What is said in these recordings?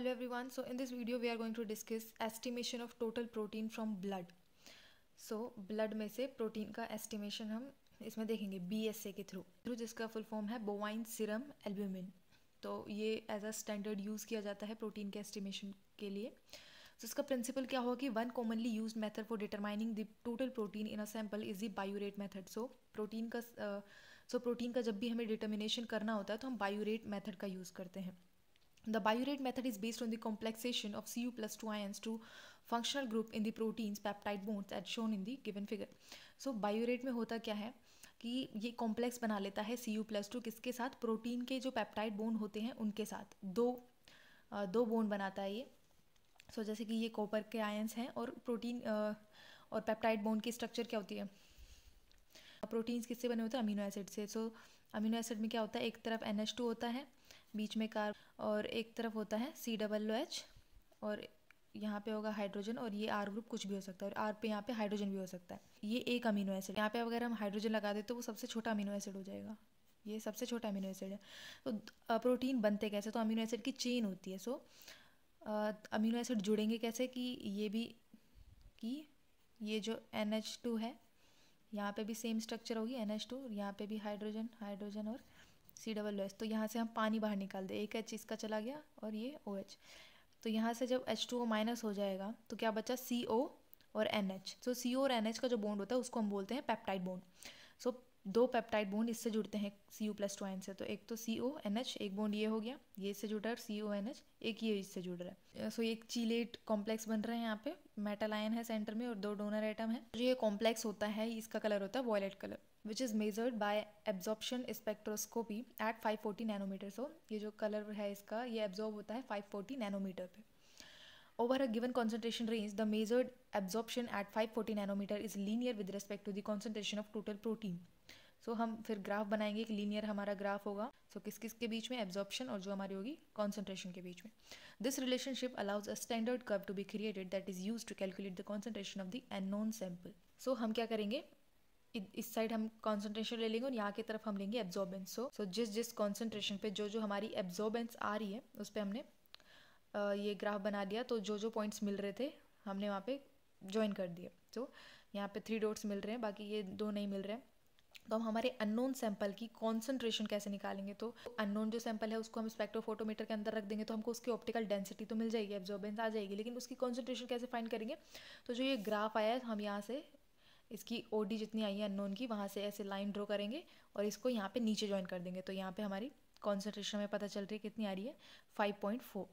Hello everyone. So in this video we are going to discuss estimation of total protein from blood. So blood में से protein का estimation हम इसमें देखेंगे BSA के through जिसका फुल फॉर्म है बोवाइन सीरम एल्ब्यूमिन. तो ये एज अ स्टैंडर्ड यूज़ किया जाता है प्रोटीन के एस्टिमेशन के लिए. तो इसका प्रिंसिपल क्या होगा कि one commonly use method for determining the total protein in a sample is the biuret method. Protein का जब भी हमें डिटर्मिनेशन करना होता है तो हम बायोरेट मेथड का यूज़ करते हैं. The biurate method is based on the complexation of Cu plus 2 ions to functional group in the protein's peptide bonds as shown in the given figure. So biurate में होता क्या है कि ये कॉम्प्लेक्स बना लेता है Cu plus 2 किसके साथ, प्रोटीन के जो पेप्टाइड बोन्ड होते हैं उनके साथ दो बोन्ड बनाता है ये. सो जैसे कि ये कॉपर के आयंस हैं और प्रोटीन और पेप्टाइड बोन्ड की स्ट्रक्चर क्या होती है. प्रोटीन्स किससे बने होते हैं, अमीनो एसिड से. सो अमीनो एसिड में क्या होता है, एक तरफ NH2 होता है, बीच में कार्ब, और एक तरफ होता है COOH, और यहाँ पे होगा हाइड्रोजन, और ये R ग्रुप कुछ भी हो सकता है, और R पे यहाँ पे हाइड्रोजन भी हो सकता है. ये एक अमीनो एसिड, यहाँ पे अगर हम हाइड्रोजन लगा दें तो वो सबसे छोटा अमीनो एसिड हो जाएगा. ये सबसे छोटा अमीनो एसिड है. तो प्रोटीन बनते कैसे, तो अमीनो एसिड की चेन होती है. सो अमीनो एसिड जुड़ेंगे कैसे कि ये जो NH2 है, यहाँ पे भी सेम स्ट्रक्चर होगी, NH2, यहाँ पे भी हाइड्रोजन और COOH. तो यहाँ से हम पानी बाहर निकाल दें, एक H इसका चला गया और ये OH. तो यहाँ से जब H2O माइनस हो जाएगा तो क्या बचा, CO और NH. सो CO और NH का जो बॉन्ड होता है उसको हम बोलते हैं पेप्टाइड बॉन्ड. सो दो पेप्टाइड बॉन्ड इससे जुड़ते हैं Cu plus 2 आयन से. तो एक तो CONH, एक बॉन्ड ये हो गया, ये इससे जुड़ रहा है, CONH एक ये इससे जुड़ रहा है. सो एक चीलेट कॉम्प्लेक्स बन रहा है, यहाँ पे मेटल आयन है सेंटर में और दो डोनर एटम है. जो ये कॉम्प्लेक्स होता है इसका कलर होता है violet colour, which is measured by absorption spectroscopy at 540 nanometre. So ये जो कलर है इसका, ये एब्जॉर्ब होता है 540 नैनोमीटर पे. Over a given concentration range, the measured absorption at 540 nanometer is linear with respect to the concentration of total protein. So हम फिर ग्राफ बनाएंगे, एक लीनियर हमारा ग्राफ होगा. So किस किस के बीच में, एब्जॉर्प्शन और जो हमारी होगी कॉन्सेंट्रेशन के बीच में. This relationship allows a standard curve to be created that is used to calculate the concentration of the unknown sample. So हम क्या करेंगे, इस साइड हम कॉन्सेंट्रेशन ले लेंगे और यहाँ की तरफ हम लेंगे एब्जॉर्बेंस. सो जिस कॉन्सेंट्रेशन पे जो हमारी एब्जॉर्बेंस आ रही है उस पर हमने ये ग्राफ बना दिया. तो जो पॉइंट्स मिल रहे थे हमने वहाँ पे ज्वाइन कर दिए. तो यहाँ पे 3 डॉट्स मिल रहे हैं, बाकी ये 2 नहीं मिल रहे हैं. तो हम हमारे अननोन सैंपल की कॉन्सेंट्रेशन कैसे निकालेंगे, तो अननोन जो सैंपल है उसको हम स्पेक्ट्रोफोटोमीटर के अंदर रख देंगे तो हमको उसकी ऑप्टिकल डेंसिटी तो मिल जाएगी, एब्जॉर्बेंस आ जाएगी, लेकिन उसकी कॉन्सेंट्रेशन कैसे फाइंड करेंगे. तो जो ये ग्राफ आया है हम यहाँ से इसकी OD जितनी आई है अननोन की, वहाँ से ऐसे लाइन ड्रॉ करेंगे और इसको यहाँ पे नीचे ज्वाइन कर देंगे. तो यहाँ पे हमारी कॉन्सेंट्रेशन हमें पता चल रही है कितनी आ रही है, 5.4.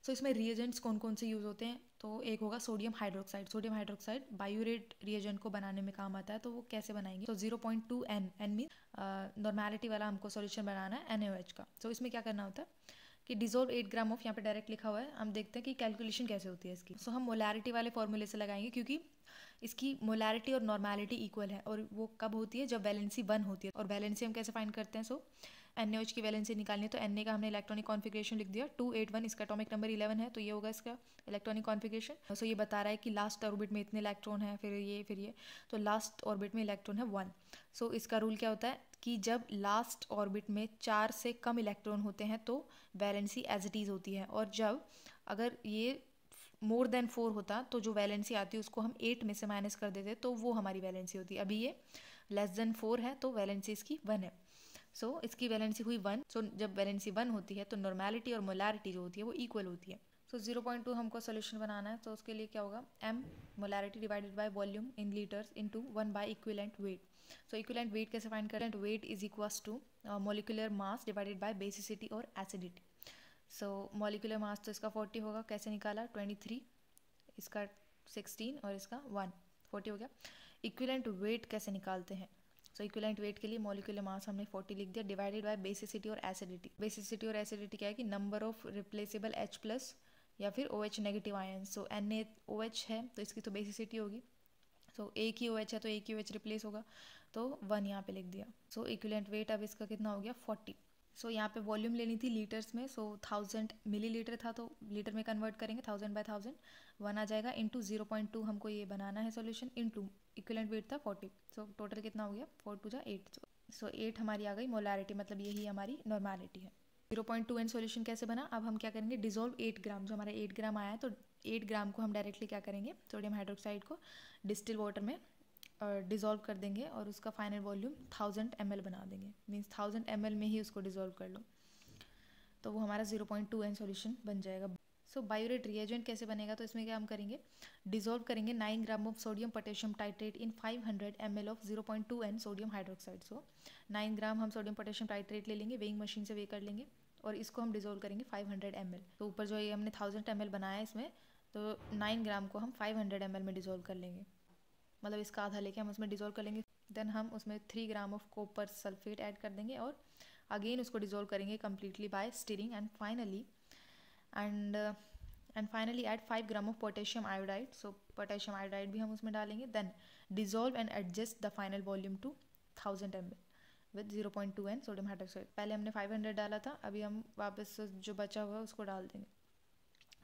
सो इसमें रिएजेंट्स कौन कौन से यूज़ होते हैं, तो एक होगा सोडियम हाइड्रोक्साइड बायोरेट रिएजेंट को बनाने में काम आता है. तो वो कैसे बनाएंगे, तो 0.2 N मीन नॉर्मेलिटी वाला हमको सॉल्यूशन बनाना है NaOH का. तो इसमें क्या करना होता है कि डिजोल्व 8 ग्राम ऑफ, यहाँ पे डायरेक्ट लिखा हुआ है, हम देखते हैं कि कैलकुलेशन कैसे होती है इसकी. सो हम मोलैरिटी वाले फॉर्मूले से लगाएंगे क्योंकि इसकी मोलैरिटी और नॉर्मेलिटी इक्वल है, और वो कब होती है, जब वैलेंसी 1 होती है. और वैलेंसी हम कैसे फाइंड करते हैं, सो NaOH की वैलेंसी निकालनी है. तो Na का हमने इलेक्ट्रॉनिक कॉन्फिगरेशन लिख दिया 281, इसका एटॉमिक नंबर 11 है, तो ये होगा इसका इलेक्ट्रॉनिक कॉन्फिगरेशन. सो ये बता रहा है कि लास्ट ऑर्बिट में इतने इलेक्ट्रॉन है, फिर ये, तो लास्ट ऑर्बिट में इलेक्ट्रॉन है 1. सो इसका रूल क्या होता है कि जब लास्ट ऑर्बिट में 4 से कम इलेक्ट्रॉन होते हैं तो वैलेंसी एज इट इज़ होती है, और जब अगर ये मोर देन 4 होता तो जो वैलेंसी आती है उसको हम 8 में से माइनस कर देते तो वो हमारी वैलेंसी होती है. अभी ये लेस देन 4 है तो वैलेंसी इसकी 1 है. सो इसकी वैलेंसी हुई 1. सो जब वैलेंसी 1 होती है तो नॉर्मेलिटी और मोलैरिटी जो होती है वो इक्वल होती है. सो 0.2 हमको सोल्यूशन बनाना है, तो उसके लिए क्या होगा, M molarity divided by volume in litres into 1 by equivalent weight. So equivalent weight कैसे फाइंड करें, weight is equals to molecular mass divided by basicity और एसिडिटी. सो मोलिकुलर मास तो इसका 40 होगा, कैसे निकाला, 23, इसका 16 और इसका 1, 40 हो गया. इक्विवेलेंट वेट कैसे निकालते हैं, सो इक्विवेलेंट वेट के लिए मोलिकुलर मास हमने 40 लिख दिया डिवाइडेड बाय बेसिसिटी और एसिडिटी. बेसिसिटी और एसिडिटी क्या है कि number of replaceable H plus या फिर OH नेगेटिव आयन. सो NaOH है तो इसकी तो बेसिसिटी होगी, सो एक ही OH है तो एक ही OH रिप्लेस होगा, तो 1 यहाँ पे लिख दिया. सो इक्विवेलेंट वेट अब इसका कितना हो गया, 40. सो यहाँ पे वॉल्यूम लेनी थी लीटर्स में, सो 1000 मिलीलीटर था तो लीटर में कन्वर्ट करेंगे, 1000 बाय 1000 1 आ जाएगा, इंटू 0.2 हमको ये बनाना है सॉल्यूशन, इंटू इक्विवेलेंट वेट था 40. सो टोटल कितना हो गया, 4 2 जा 8. सो 8 हमारी आ गई मोलैरिटी, मतलब यही हमारी नॉर्मेलिटी है. 0.2n सॉल्यूशन कैसे बना, अब हम क्या करेंगे, डिजोल्व 8 ग्राम, जो हमारा 8 ग्राम आया है तो 8 ग्राम को हम डायरेक्टली क्या करेंगे, सोडियम हाइड्रोक्साइड को डिस्टिल वाटर में डिज़ोल्व कर देंगे और उसका फाइनल वॉल्यूम 1000 ml बना देंगे, मीन्स 1000 ml में ही उसको डिज़ोल्व कर लो, तो वो हमारा 0.2n सॉल्यूशन बन जाएगा। सो बायोरेट रिएजेंट कैसे बनेगा, तो इसमें क्या हम करेंगे, डिजोल्व करेंगे 9 gram of sodium potassium tartrate in 500 ml of 0.2n sodium hydroxide. So 9 gram हम सोडियम पोटेशियम टाइट्रेट ले लेंगे, वेइंग मशीन से वे कर लेंगे और इसको हम डिजोल्व करेंगे 500 ml। तो ऊपर जो ये हमने 1000 ml बनाया है इसमें, तो 9 ग्राम को हम 500 ml में डिजोल्व कर लेंगे, मतलब इसका आधा लेके हम उसमें डिजोल्व कर लेंगे। देन हम उसमें 3 gram of copper sulphate add कर देंगे और अगेन उसको डिजोल्व करेंगे completely by stirring and finally add 5 gram of potassium iodide. So potassium iodide भी हम उसमें डालेंगे। Then dissolve and adjust the final volume to 1000 ml with 0.2n sodium hydroxide. पहले हमने 500 डाला था, अभी हम वापस जो बचा हुआ है उसको डाल देंगे,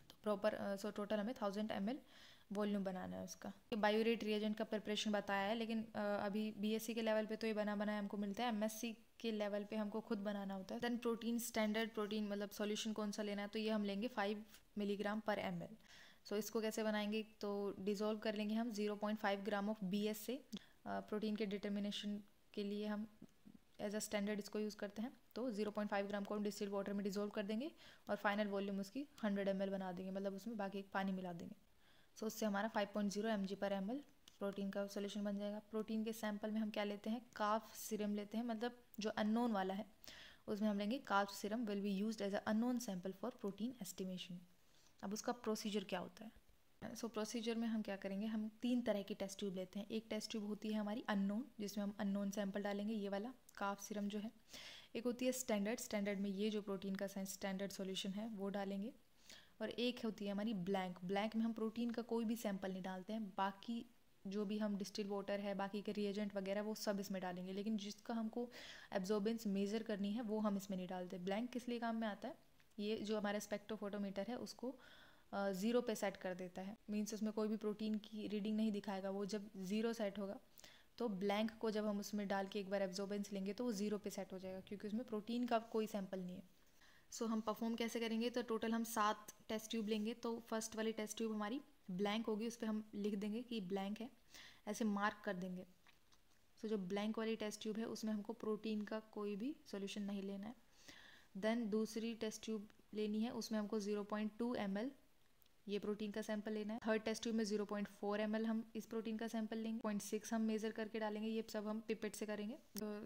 तो प्रॉपर सो टोटल हमें 1000 ml वॉल्यूम बनाना है उसका। बायोरेट रिएजेंट का प्रिपरेशन बताया है, लेकिन अभी बीएससी के लेवल पे तो ये बना बनाया हमको मिलता है, एमएससी के लेवल पे हमको खुद बनाना होता है। देन प्रोटीन, स्टैंडर्ड प्रोटीन मतलब सॉल्यूशन कौन सा लेना है, तो ये हम लेंगे 5 मिलीग्राम पर ml। सो इसको कैसे बनाएंगे, तो डिज़ोल्व कर लेंगे हम 0.5 ग्राम ऑफ BS से। प्रोटीन के डिटर्मिनेशन के लिए हम एज अ स्टैंडर्ड इसको यूज़ करते हैं, तो 0.5 ग्राम को हम डिस्टिल्ड वाटर में डिज़ोल्व कर देंगे और फाइनल वॉल्यूम उसकी 100 ml बना देंगे, मतलब उसमें बाकी पानी मिला देंगे। सो उससे हमारा 5.0 mg पर ml प्रोटीन का सोल्यूशन बन जाएगा। प्रोटीन के सैंपल में हम क्या लेते हैं, काफ सीरम लेते हैं, मतलब जो अननोन वाला है उसमें हम लेंगे calf serum will be used as a unknown sample for protein estimation. अब उसका प्रोसीजर क्या होता है, सो प्रोसीजर में हम क्या करेंगे, हम 3 तरह की टेस्ट ट्यूब लेते हैं। एक टेस्ट ट्यूब होती है हमारी अननोन, जिसमें हम अननोन सैंपल डालेंगे, ये वाला काफ सीरम जो है। एक होती है स्टैंडर्ड में ये जो प्रोटीन का स्टैंडर्ड सॉल्यूशन है वो डालेंगे। और एक होती है हमारी ब्लैंक में हम प्रोटीन का कोई भी सैंपल नहीं डालते हैं, बाकी जो भी हम डिस्टिल वाटर है, बाकी के रिएजेंट वगैरह वो सब इसमें डालेंगे, लेकिन जिसका हमको एब्जॉर्बेंस मेज़र करनी है वो हम इसमें नहीं डालते। ब्लैंक किस लिए काम में आता है, ये जो हमारा स्पेक्ट्रोफोटोमीटर है उसको 0 पे सेट कर देता है, मीन्स उसमें कोई भी प्रोटीन की रीडिंग नहीं दिखाएगा। वो जब 0 सेट होगा तो ब्लैंक को जब हम उसमें डाल के एक बार एब्जॉर्बेंस लेंगे तो वो 0 पे सेट हो जाएगा, क्योंकि उसमें प्रोटीन का कोई सैंपल नहीं है। सो हम परफॉर्म कैसे करेंगे, तो टोटल हम 7 टेस्ट ट्यूब लेंगे। तो फर्स्ट वाली टेस्ट ट्यूब हमारी ब्लैंक होगी, उस पर हम लिख देंगे कि ब्लैंक है, ऐसे मार्क कर देंगे। सो जो ब्लैंक वाली टेस्ट ट्यूब है उसमें हमको प्रोटीन का कोई भी सॉल्यूशन नहीं लेना है। देन दूसरी टेस्ट ट्यूब लेनी है, उसमें हमको 0.2 ml ये प्रोटीन का सैंपल लेना है। थर्ड टेस्ट ट्यूब में 0.4 ml हम इस प्रोटीन का सैंपल लेंगे। 0.6 हम मेजर करके डालेंगे, ये सब हम पिपेट से करेंगे।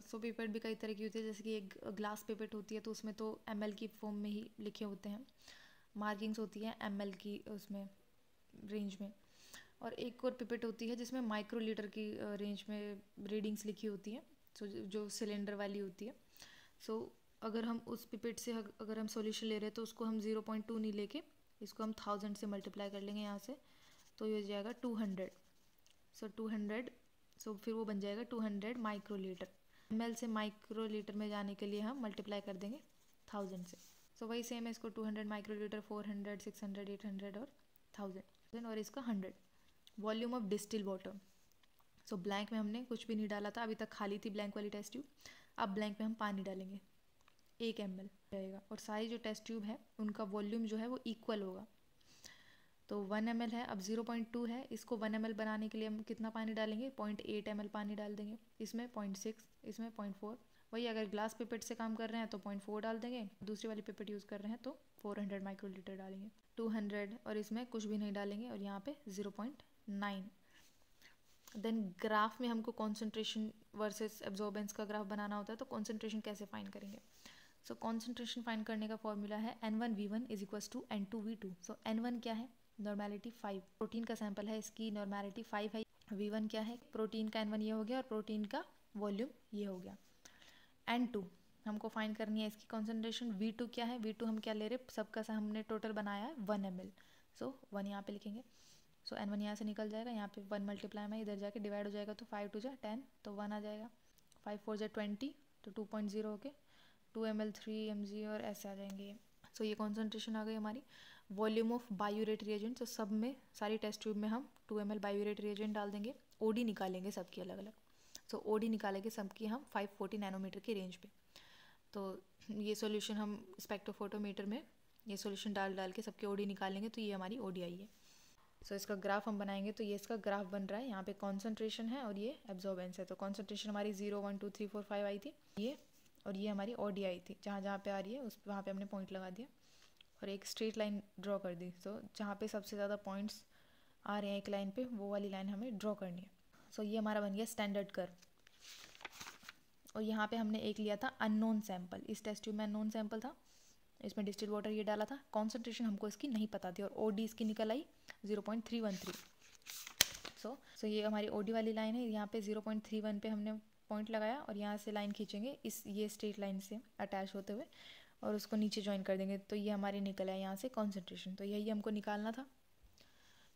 सो पिपेट भी कई तरह की होती है, जैसे कि एक ग्लास पिपेट होती है तो उसमें तो ml की फॉर्म में ही लिखे होते हैं, मार्किंग्स होती है ml की उसमें रेंज में। और एक और पिपेट होती है जिसमें माइक्रोलीटर की रेंज में रीडिंग्स लिखी होती हैं, सो जो सिलेंडर वाली होती है। सो अगर हम उस पिपेट से अगर हम सॉल्यूशन ले रहे हैं तो उसको हम 0.2 नहीं लेके इसको हम 1000 से मल्टीप्लाई कर लेंगे यहाँ से, तो ये हो जाएगा 200। सो 200, सो फिर वो बन जाएगा 200 माइक्रोलीटर। ml से माइक्रोलीटर में जाने के लिए हम मल्टीप्लाई कर देंगे 1000 से। सो वही सेम है, इसको 200 माइक्रोलीटर, 400, 600, 800 और 1000 और इसका 100। Volume of distil water, so blank में हमने कुछ भी नहीं डाला था, अभी तक खाली थी ब्लैंक वाली टेस्ट ट्यूब। अब ब्लैंक में हम पानी डालेंगे 1 ml रहेगा, और सारी जो टेस्ट ट्यूब है उनका वॉल्यूम जो है वो इक्वल होगा। तो 1 ml है, अब 0.2 है, इसको 1 ml बनाने के लिए हम कितना पानी डालेंगे, 0.8 ml पानी डाल देंगे, इसमें 0.6, इसमें 0.4। वही अगर ग्लास पिपेट से काम कर रहे हैं तो 0.4 डाल देंगे, दूसरी वाली पिपेट यूज़ कर रहे हैं तो 400 माइक्रोलीटर डालेंगे। 200 और इसमें कुछ भी नहीं डालेंगे, और यहाँ पे 0.9। देन ग्राफ में हमको कॉन्सेंट्रेशन वर्सेस एब्जॉर्बेंस का ग्राफ बनाना होता है, तो कॉन्सेंट्रेशन कैसे फाइंड करेंगे। सो कॉन्सेंट्रेशन फाइंड करने का फॉर्मूला है N1V1 is equals to N2V2। So N1 क्या है, नॉर्मेलिटी 5, प्रोटीन का सैंपल है, इसकी नॉर्मेलिटी 5 है। V1 क्या है, प्रोटीन का N1 ये हो गया और प्रोटीन का वॉल्यूम ये हो गया। N2 हमको फाइंड करनी है इसकी कॉन्सेंट्रेशन। V2 क्या है, V2 हम क्या ले रहे, सबका सा हमने टोटल बनाया है 1 ml। सो 1 यहाँ पे लिखेंगे। सो N1 यहाँ से निकल जाएगा, यहाँ पे 1 मल्टीप्लाई में इधर जाके डिवाइड हो जाएगा, तो 5 2 जा 10, तो 1 आ जाएगा। 5 4 जा 20, तो 2.0 हो के 2 ml 3 mg और ऐसे आ जाएंगे। सो ये कॉन्सेंट्रेशन आ गई हमारी। वॉल्यूम ऑफ बायोरेट रिएजेंट, तो सब में सारी टेस्ट ट्यूब में हम 2 ml बायोरेट रिएजेंट डाल देंगे। ओडी निकालेंगे सबकी अलग अलग। सो ओडी निकालेंगे सबकी हम 540 नैनोमीटर की रेंज पे। तो ये सॉल्यूशन हम स्पेक्ट्रोफोटोमीटर में ये सॉल्यूशन डाल के सबके ओडी निकालेंगे, तो ये हमारी ओडीआई है। सो इसका ग्राफ हम बनाएंगे, तो ये इसका ग्राफ बन रहा है। यहाँ पे कॉन्सेंट्रेशन है और ये एब्जॉर्बेंस है। तो कॉन्सेंट्रेशन हमारी 0 1 2 3 4 5 आई थी ये, और ये हमारी ओडीआई थी। जहाँ जहाँ पे आ रही है उस वहाँ पे हमने पॉइंट लगा दिया और एक स्ट्रेट लाइन ड्रॉ कर दी। तो जहाँ पे सबसे ज़्यादा पॉइंट्स आ रहे हैं एक लाइन पे, वो वाली लाइन हमें ड्रॉ करनी है। सो ये हमारा बन गया स्टैंडर्ड कर्व। और यहाँ पे हमने एक लिया था अननोन सैंपल। इस टेस्ट ट्यूब में अननोन सैंपल था, इसमें डिस्टिल्ड वाटर ये डाला था। कॉन्सेंट्रेशन हमको इसकी नहीं पता थी और ओडी इसकी निकल आई 0.313। सो ये हमारी ओडी वाली लाइन है। यहाँ पे 0.31 पे हमने पॉइंट लगाया और यहाँ से लाइन खींचेंगे इस ये स्ट्रेट लाइन से अटैच होते हुए और उसको नीचे ज्वाइन कर देंगे। तो ये हमारी निकल आया यहाँ से कॉन्सेंट्रेशन। तो यही हमको निकालना था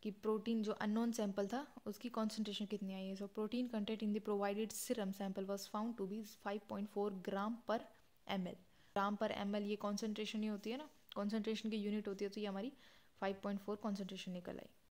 कि प्रोटीन जो अननोन सैंपल था उसकी कॉन्सेंट्रेशन कितनी आई है। So protein content in the provided serum sample was found to be 5.4 gram per ml। Gram per ml ये कॉन्सेंट्रेशन ही होती है ना, कॉन्सेंट्रेशन की यूनिट होती है। तो ये हमारी 5.4 कॉन्सेंट्रेशन निकल आई।